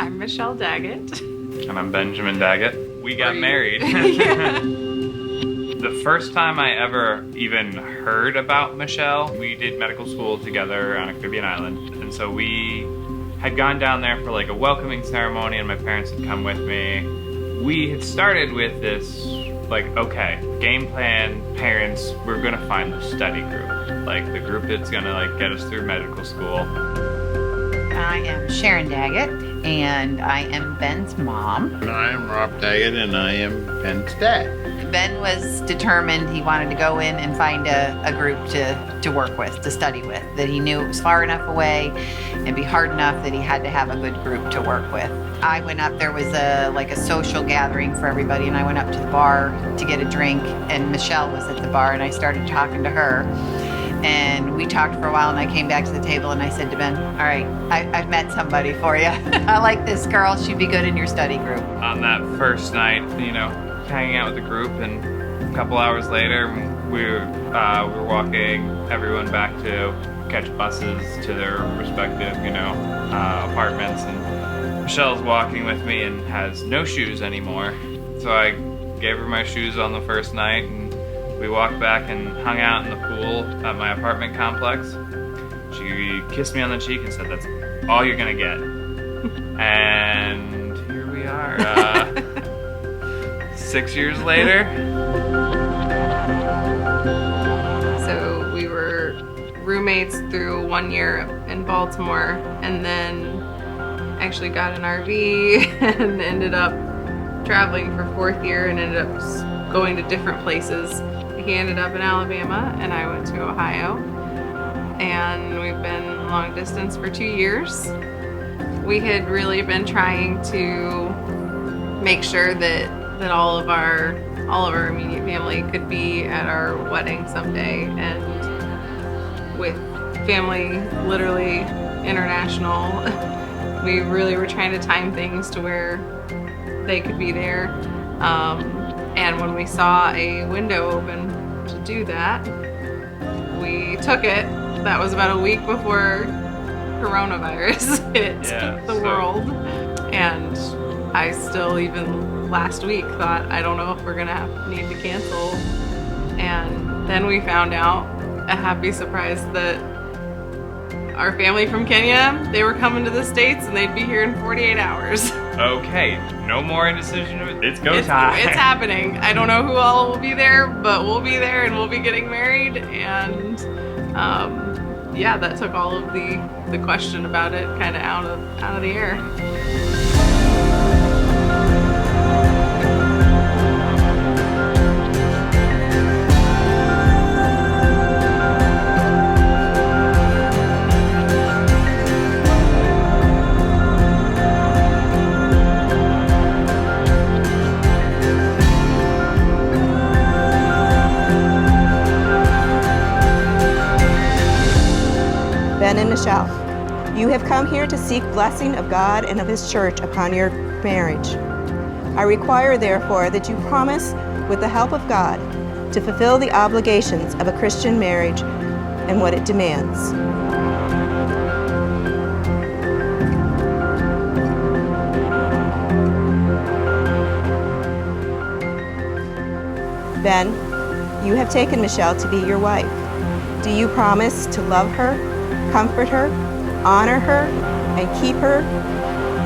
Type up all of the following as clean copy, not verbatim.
I'm Michele Daggett. And I'm Benjamin Daggett. We got married. The first time I ever even heard about Michele, we did medical school together on a Caribbean island. And so we had gone down there for like a welcoming ceremony, and my parents had come with me. We had started with this, like, okay, game plan, parents, we're gonna find the study group. Like the group that's gonna like get us through medical school. I am Sharon Daggett, and I am Ben's mom. And I am Rob Daggett, and I am Ben's dad. Ben was determined he wanted to go in and find a group to work with, to study with, that he knew it was far enough away and be hard enough that he had to have a good group to work with. I went up, there was a social gathering for everybody, and I went up to the bar to get a drink, and Michele was at the bar, and I started talking to her. And we talked for a while, and I came back to the table and I said to Ben, all right, I've met somebody for you. I like this girl. She'd be good in your study group. On that first night, hanging out with the group, and a couple hours later, we were walking everyone back to catch buses to their respective, apartments. And Michelle's walking with me and has no shoes anymore. So I gave her my shoes on the first night, and we walked back and hung out in the pool at my apartment complex. She kissed me on the cheek and said, "That's all you're gonna get." And here we are, 6 years later. So we were roommates through 1 year in Baltimore, and then actually got an RV and ended up traveling for 4th year and ended up going to different places. He ended up in Alabama and I went to Ohio, and we've been long distance for 2 years. We had really been trying to make sure that all of our immediate family could be at our wedding someday, and with family literally international, we really were trying to time things to where they could be there. And when we saw a window open to do that, we took it. That was about a week before coronavirus hit the world. And I still, even last week, thought, I don't know if we're gonna need to cancel. And then we found out, a happy surprise, that our family from Kenya, they were coming to the States and they'd be here in 48 hours. Okay, no more indecision. It's go time. It's happening. I don't know who all will be there, but we'll be there and we'll be getting married. And that took all of the question about it kind of out of the air. Ben and Michele, you have come here to seek blessing of God and of His church upon your marriage. I require, therefore, that you promise, with the help of God, to fulfill the obligations of a Christian marriage and what it demands. Ben, you have taken Michele to be your wife. Do you promise to love her, comfort her, honor her, and keep her,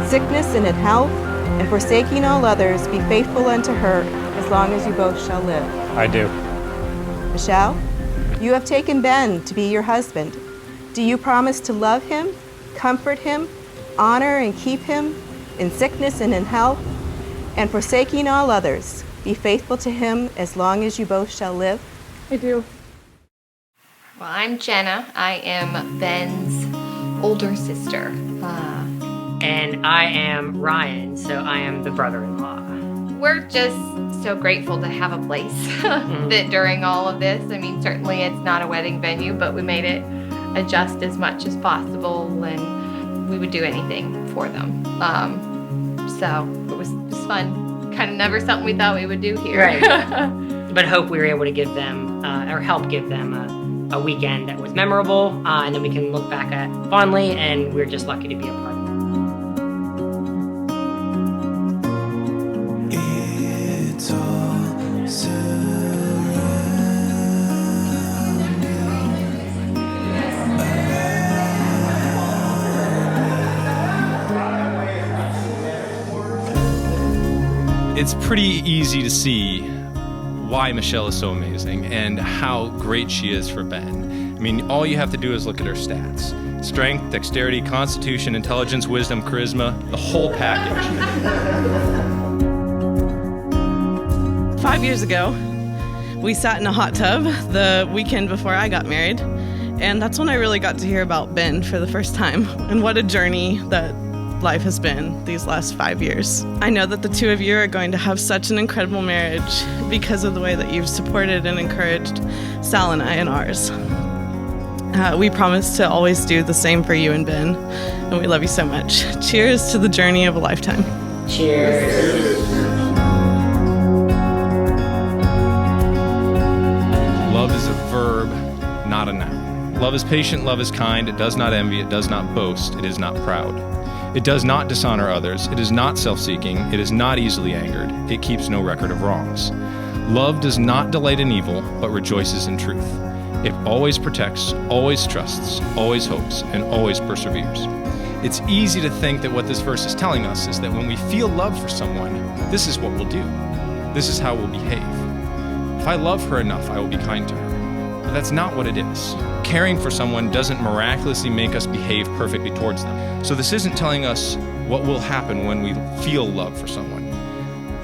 sickness and in health, and forsaking all others, be faithful unto her as long as you both shall live? I do. Michele, you have taken Ben to be your husband. Do you promise to love him, comfort him, honor and keep him, in sickness and in health, and forsaking all others, be faithful to him as long as you both shall live? I do. Well, I'm Jenna. I am Ben's older sister. And I am Ryan, so I am the brother-in-law. We're just so grateful to have a place that during all of this, certainly it's not a wedding venue, but we made it adjust as much as possible, and we would do anything for them. So it was fun. Kind of never something we thought we would do here. Right. But hope we were able to give them, or help give them a weekend that was memorable, and then we can look back at fondly, and we're just lucky to be a part of it. It's pretty easy to see why Michele is so amazing and how great she is for Ben. I mean, all you have to do is look at her stats. Strength, dexterity, constitution, intelligence, wisdom, charisma, the whole package. 5 years ago, we sat in a hot tub the weekend before I got married, and that's when I really got to hear about Ben for the first time, and what a journey that life has been these last 5 years. I know that the two of you are going to have such an incredible marriage because of the way that you've supported and encouraged Sal and I in ours. We promise to always do the same for you and Ben, and we love you so much. Cheers to the journey of a lifetime. Cheers. Love is a verb, not a noun. Love is patient, love is kind, it does not envy, it does not boast, it is not proud. It does not dishonor others, it is not self-seeking, it is not easily angered, it keeps no record of wrongs. Love does not delight in evil, but rejoices in truth. It always protects, always trusts, always hopes, and always perseveres. It's easy to think that what this verse is telling us is that when we feel love for someone, this is what we'll do. This is how we'll behave. If I love her enough, I will be kind to her. But that's not what it is. Caring for someone doesn't miraculously make us behave perfectly towards them. So this isn't telling us what will happen when we feel love for someone.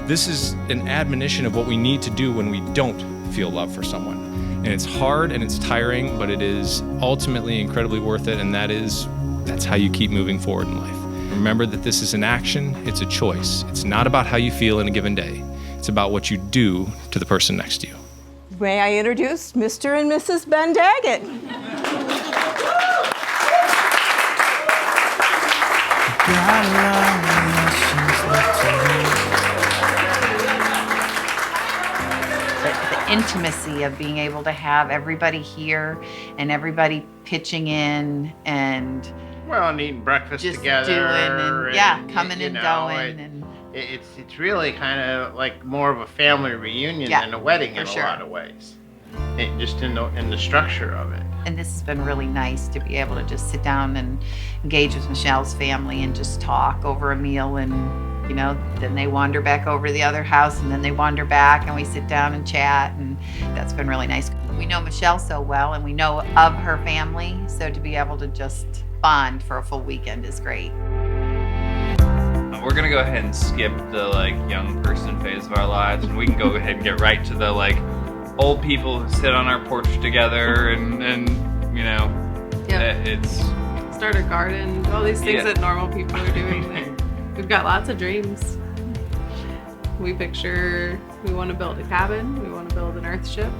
This is an admonition of what we need to do when we don't feel love for someone. And it's hard and it's tiring, but it is ultimately incredibly worth it, and that's how you keep moving forward in life. Remember that this is an action, it's a choice. It's not about how you feel in a given day. It's about what you do to the person next to you. May I introduce Mr. and Mrs. Ben Daggett? The intimacy of being able to have everybody here and everybody pitching in and Well, and eating breakfast just together. doing and coming and going and It's really kind of like more of a family reunion Yeah, than a wedding in for a sure. lot of ways. Just in the structure of it. And this has been really nice to be able to just sit down and engage with Michelle's family and just talk over a meal, and you know, then they wander back over to the other house and then they wander back and we sit down and chat, and that's been really nice. We know Michele so well and we know of her family, so to be able to just bond for a full weekend is great. We're gonna go ahead and skip the young person phase of our lives, and we can go ahead and get right to the old people who sit on our porch together and you know, it's Start a garden, all these things Yeah. that normal people are doing. We've got lots of dreams. We picture we want to build a cabin, we want to build an earth ship.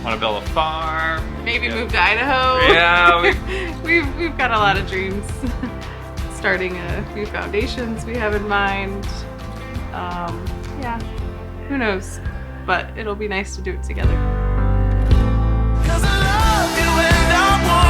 want to build a farm. Maybe move to Idaho. Yeah, we've got a lot of dreams. Starting a few foundations we have in mind. Yeah, who knows? But it'll be nice to do it together. 'Cause I love you and I want